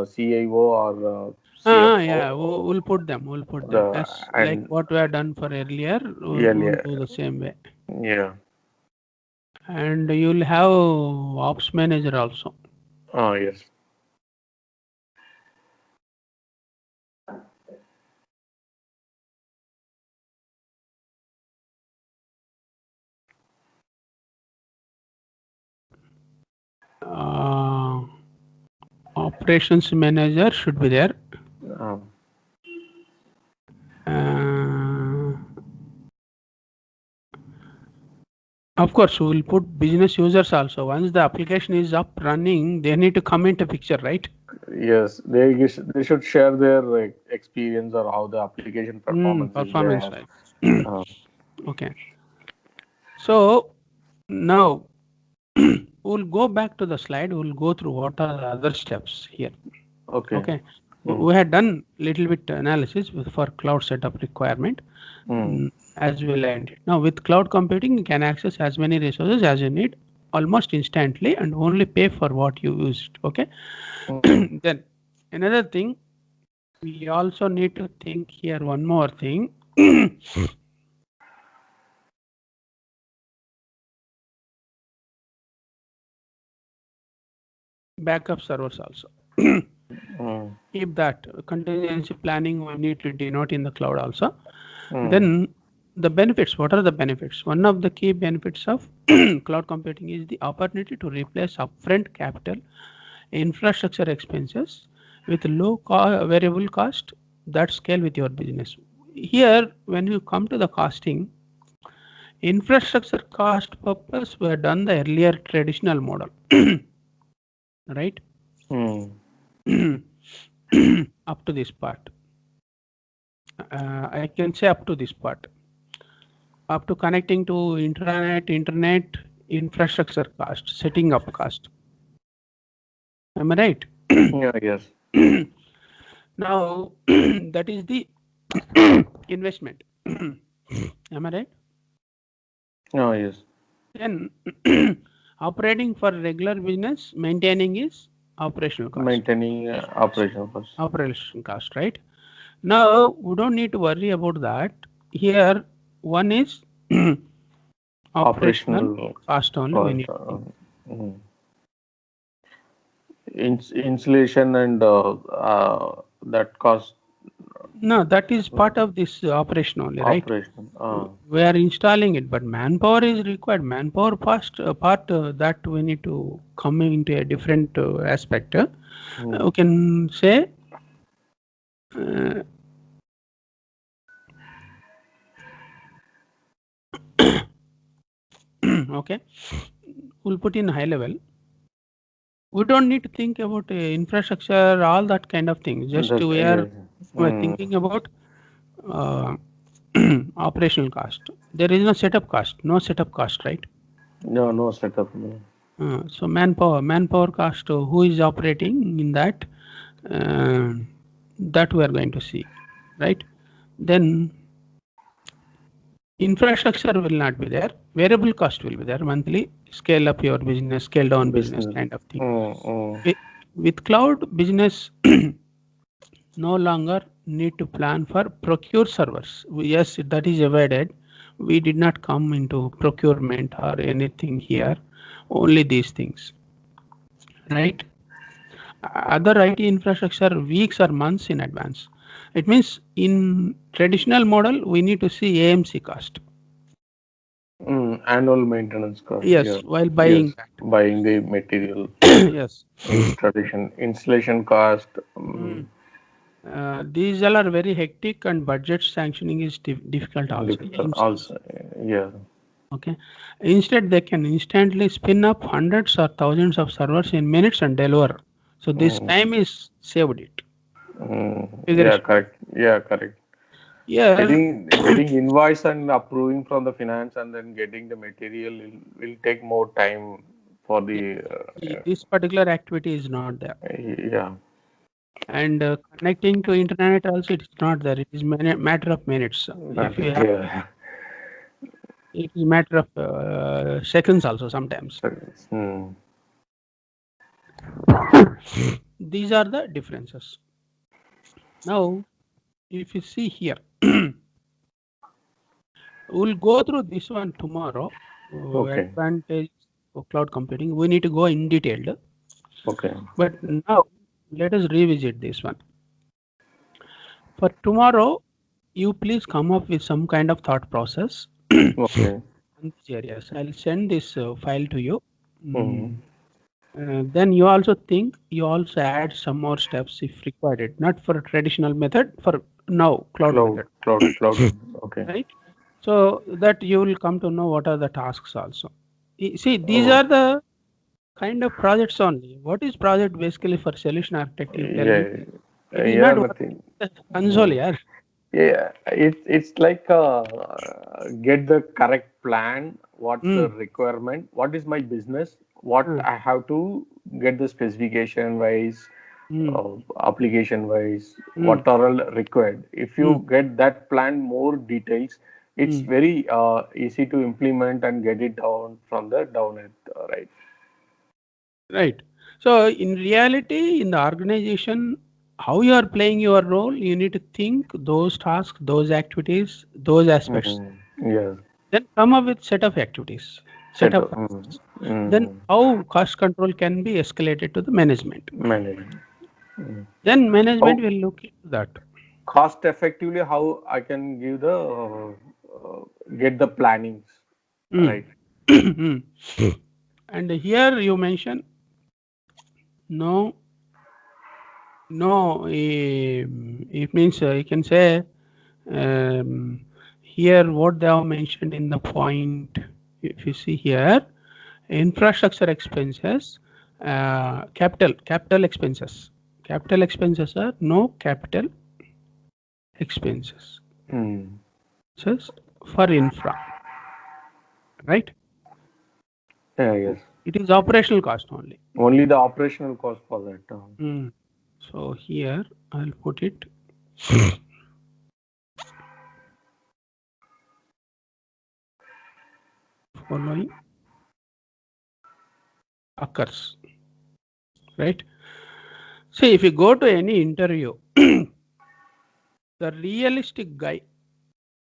CIO or Yeah, CFO. we'll put them. We'll put them The as like and what we have done for earlier. We'll earlier, do the same way. yeah. And you'll have ops manager also. Oh yes. Uh, Operations manager should be there. Um, Uh, of course, we'll put business users also. Once the application is up running, they need to come into picture, right? yes, they should share their experience or how the application performance is Performance there. wise. Uh, Okay. So Now we'll go back to the slide. We'll go through what are the other steps here. Okay. Okay. We had done little bit analysis for cloud setup requirement. As we learned it. Now with cloud computing, you can access as many resources as you need almost instantly and only pay for what you used. Okay. Then another thing, we also need to think here one more thing. Backup servers also. Keep that contingency planning we need to denote in the cloud also. Then the benefits, what are the benefits? One of the key benefits of cloud computing is the opportunity to replace upfront capital infrastructure expenses with low variable cost that scale with your business. Here, when you come to the costing, infrastructure cost purpose were done the earlier traditional model, right? Up to this part. I can say up to this part. Up to connecting to internet infrastructure cost, setting up cost. Am I right? Yeah, yes. Now, that is the investment. Am I right? Oh, yes. Then operating for regular business, maintaining is operational cost. Maintaining operational cost. Operation cost, right? Now, we don't need to worry about that. Here, one is operational cost only we need to think. Insulation and that cost. No, that is part of this operation only, right? Operation. We are installing it, but manpower is required. Manpower part that we need to come into a different aspect. We can say okay, we'll put in high level. We don't need to think about infrastructure, all that kind of things. Just we're thinking about operational cost. There is no setup cost, right? No setup. No. So manpower cost, who is operating in that, that we are going to see, right? Then infrastructure will not be there. Variable cost will be there. Monthly scale up your business, scale down business kind of thing. With cloud business, no longer need to plan for procure servers. Yes, that is avoided. We did not come into procurement or anything here. Only these things, right? Other IT infrastructure weeks or months in advance. It means in traditional model, we need to see AMC cost. Annual maintenance cost. Yes, while buying that. Buying the material. Yes. In tradition, installation cost. These all are very hectic and budget sanctioning is difficult also. Also, yeah. Okay. Instead, they can instantly spin up hundreds or thousands of servers in minutes and deliver. So this time is saved it. Yeah, correct. Yeah, correct. Yeah. Getting invoice and approving from the finance and then getting the material will take more time for the. This particular activity is not there. Yeah. And connecting to internet also it's not there. It is matter of minutes. If you have, it is matter of seconds also sometimes. These are the differences. Now, if you see here, we'll go through this one tomorrow. Advantage of cloud computing. We need to go in detail. Okay. But now, let us revisit this one. For tomorrow, you please come up with some kind of thought process. Okay. In these areas. I'll send this file to you. Then you also add some more steps if required. Not for a traditional method, for now cloud method. Cloud. Okay. Right. So that you will come to know what are the tasks also. See, these are the kind of projects only. What is project basically for solution architect? You tell me. It is not nothing. console, yeah. Yeah, it's like get the correct plan. What's the Mm, requirement? What is my business? What mm, I have to get the specification wise, mm, application wise, mm, what are all required. If mm, you get that plan more details, it's mm. very easy to implement and get it down from the down at right. Right. So in reality, in the organization, how you are playing your role, you need to think those tasks, those activities, those aspects. Yes, Then come up with set of activities, set set of up. tasks. Then how cost control can be escalated to the management. Management. Mm. Then management How will look into that. cost effectively how I can give the get the plannings Mm. right. Mm. And here you mention no, no. It means you can say here what they have mentioned in the point. If you see here, infrastructure expenses, capital expenses are no capital expenses Mm. just for infra, right? Yeah, yes. It is operational cost only. Only the operational cost for that. Mm. So here I'll put it following occurs, right? See, if you go to any interview, the realistic guy,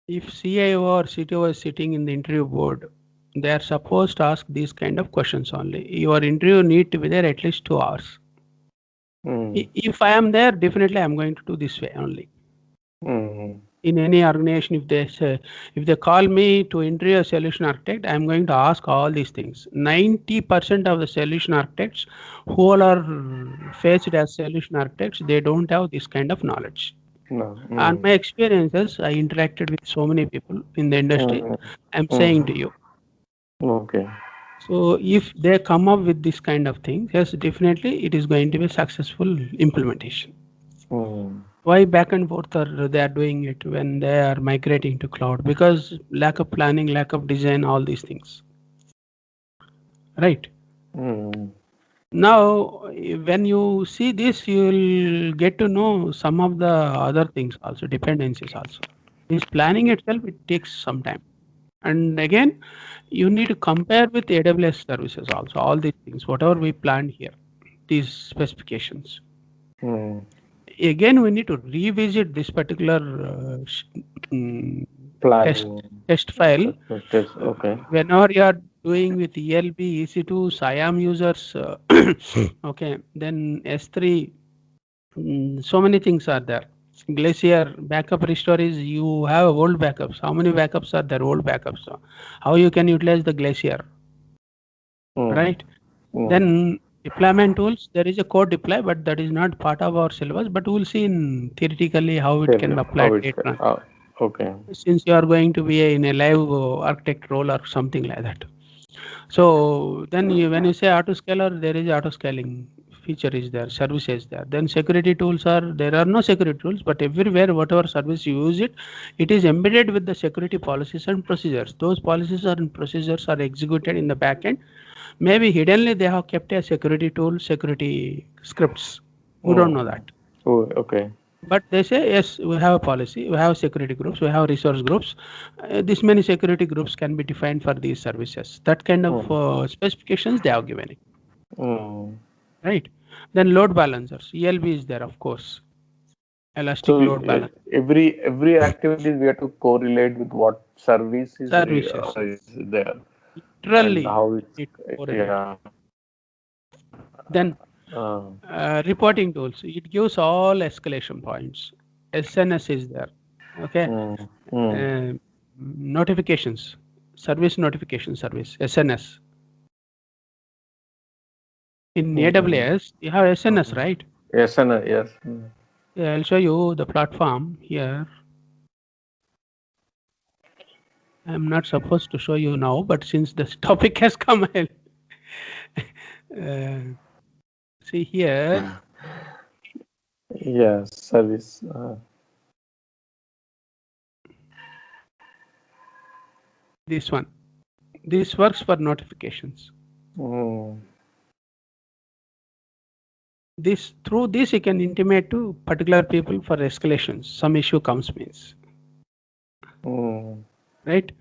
if CIO or CTO is sitting in the interview board, they are supposed to ask these kind of questions only. Your interview need to be there at least 2 hours. Mm. If I am there, definitely I'm going to do this way only. Mm. In any organization, if they say, if they call me to interview a solution architect, I'm going to ask all these things. 90% of the solution architects who all are faced as solution architects, they don't have this kind of knowledge. No. And Mm. my experiences, I interacted with so many people in the industry. Mm. I'm saying to Mm. you. Okay. So if they come up with this kind of thing, yes, definitely it is going to be a successful implementation. Mm. Why back and forth are they are doing it when they are migrating to cloud? Because lack of planning, lack of design, all these things, right? Mm. Now, when you see this, you will get to know some of the other things also, dependencies also. This planning itself, it takes some time. And again, you need to compare with AWS services also, all these things, whatever we planned here, these specifications. Mm. Again, we need to revisit this particular mm, test Planning. test file. Test. Okay. Whenever you are doing with ELB, EC2, SIAM users, okay, then S3, so many things are there. Glacier backup restore is you have old backups. How many backups are there? Old backups. How you can utilize the Glacier, Mm. right? Mm. Then deployment tools, there is a code deploy, but that is not part of our syllabus. But we'll see in theoretically how it can be How applied it's later on. okay. Since you are going to be in a live architect role or something like that. So then when you say autoscaler, there is autoscaling feature is there, service is there. Then security tools are, there are no security tools, but everywhere, whatever service you use it, it is embedded with the security policies and procedures. Those policies and procedures are executed in the backend. Maybe hiddenly they have kept a security tool, security scripts. We don't know Mm. that. Oh, okay. But they say, yes, we have a policy, we have security groups, we have resource groups. This many security groups can be defined for these services. That kind of Mm. specifications they have given it, Mm. right? Then load balancers, ELB is there, of course, So elastic load balancer, every activities we have to correlate with what service services. is there and Literally, how it's it correlated. yeah. Then Uh, reporting tools, it gives all escalation points. SNS is there, okay? mm, mm, Uh, Notifications, service notification service, SNS. In mm, AWS, you have SNS, mm. right? Yes and yes. Mm. Yeah, I'll show you the platform here. I'm not supposed to show you now, but since this topic has come, I'll see here. Yes, service. This one. This works for notifications. Through this you can intimate to particular people for escalations. Some issue comes means. Right?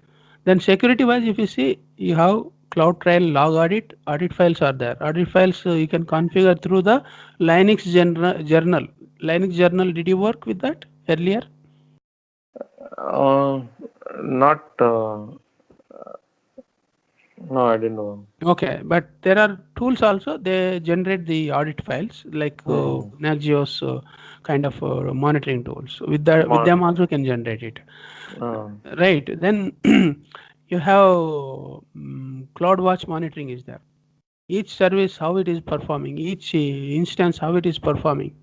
Then security wise, if you see, you have cloud trial log audit files are there. Audit files you can configure through the Linux journal. Linux journal, did you work with that earlier? Not. No, I didn't know. Okay, but there are tools also. They generate the audit files like Nagios kind of monitoring tools. With them also can generate it. Right. Then you have CloudWatch monitoring is there. Each service how it is performing, each instance how it is performing.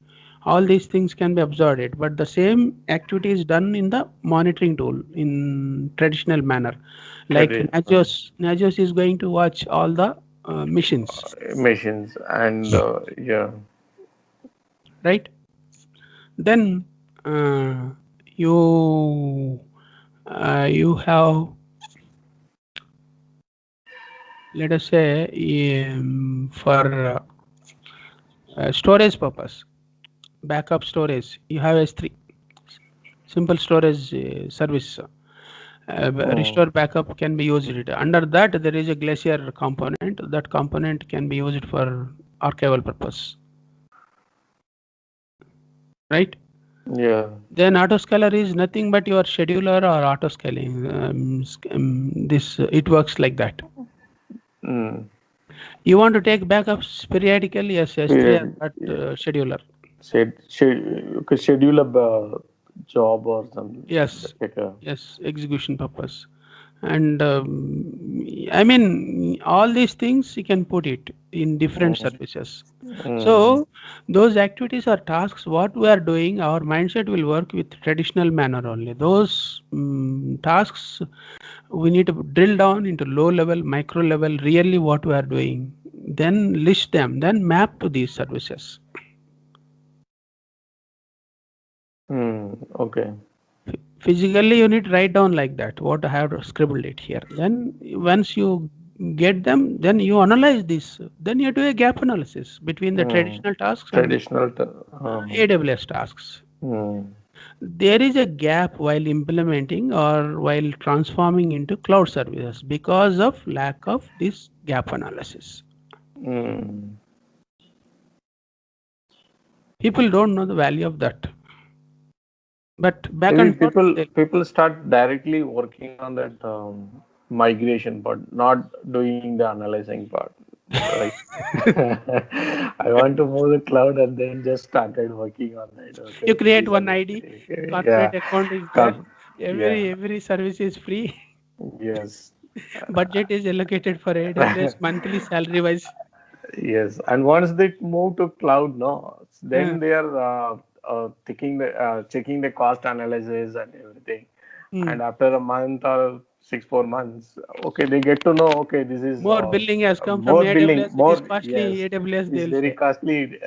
All these things can be observed, but the same activity is done in the monitoring tool in traditional manner. Like Nagios is going to watch all the machines. Machines and yeah. Right. Then you have, let us say, for storage purpose, backup storage, you have S3, simple storage service. Restore backup can be used. Under that there is a Glacier component. That component can be used for archival purpose. Right? Yeah. Then autoscaler is nothing but your scheduler or autoscaling. This it works like that. You want to take backups periodically? Yes, S3 scheduler. You could schedule a job or something. Yes. Yes, execution purpose. And I mean, all these things you can put it in different services. So those activities or tasks what we are doing, our mindset will work with traditional manner only. Those tasks we need to drill down into low level, micro level, really what we are doing, then list them, then map to these services. Okay. Physically you need to write down like that what I have scribbled it here. Then once you get them, then you analyze this, then you do a gap analysis between the traditional tasks and the AWS tasks. There is a gap while implementing or while transforming into cloud services because of lack of this gap analysis. People don't know the value of that. But back maybe and forth, people start directly working on that migration part, not doing the analyzing part, right? I want to move the cloud and then just started working on that. Okay, you create one ID, corporate account is there. Yeah. Every service is free. Yes. Budget is allocated for AWS monthly salary wise. Yes, and once they move to cloud, no, then they are checking the cost analysis and everything. And after a month or 6 4 months, okay, they get to know, okay, this is more billing has come from more billing, AWS. It is more, costly. yes, AWS it's they'll very say. costly.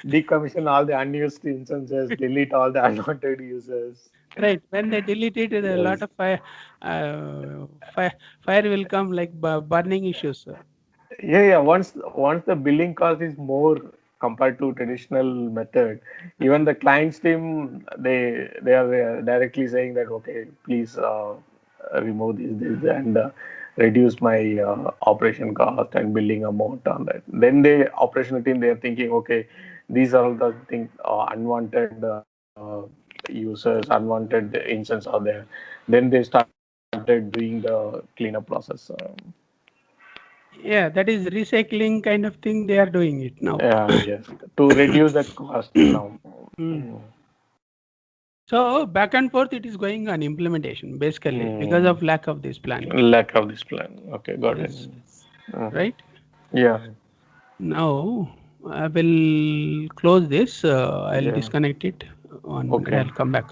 Decommission all the unused instances, delete all the unwanted users. Right. When they delete it, a lot of fire will come like burning issues. Yeah. Once the billing cost is more compared to traditional method, even the clients team they are directly saying that okay, please remove this and reduce my operation cost and billing amount on that. Then the operational team they are thinking okay, these are all the things unwanted users, unwanted instances are there. Then they started doing the cleanup process. Yeah, that is recycling kind of thing. They are doing it now. Yes, to reduce the cost now. So back and forth, it is going on implementation basically because of lack of this planning. Lack of this plan. Okay, got it. Right? Yeah. Now I will close this. I'll disconnect it and I'll come back.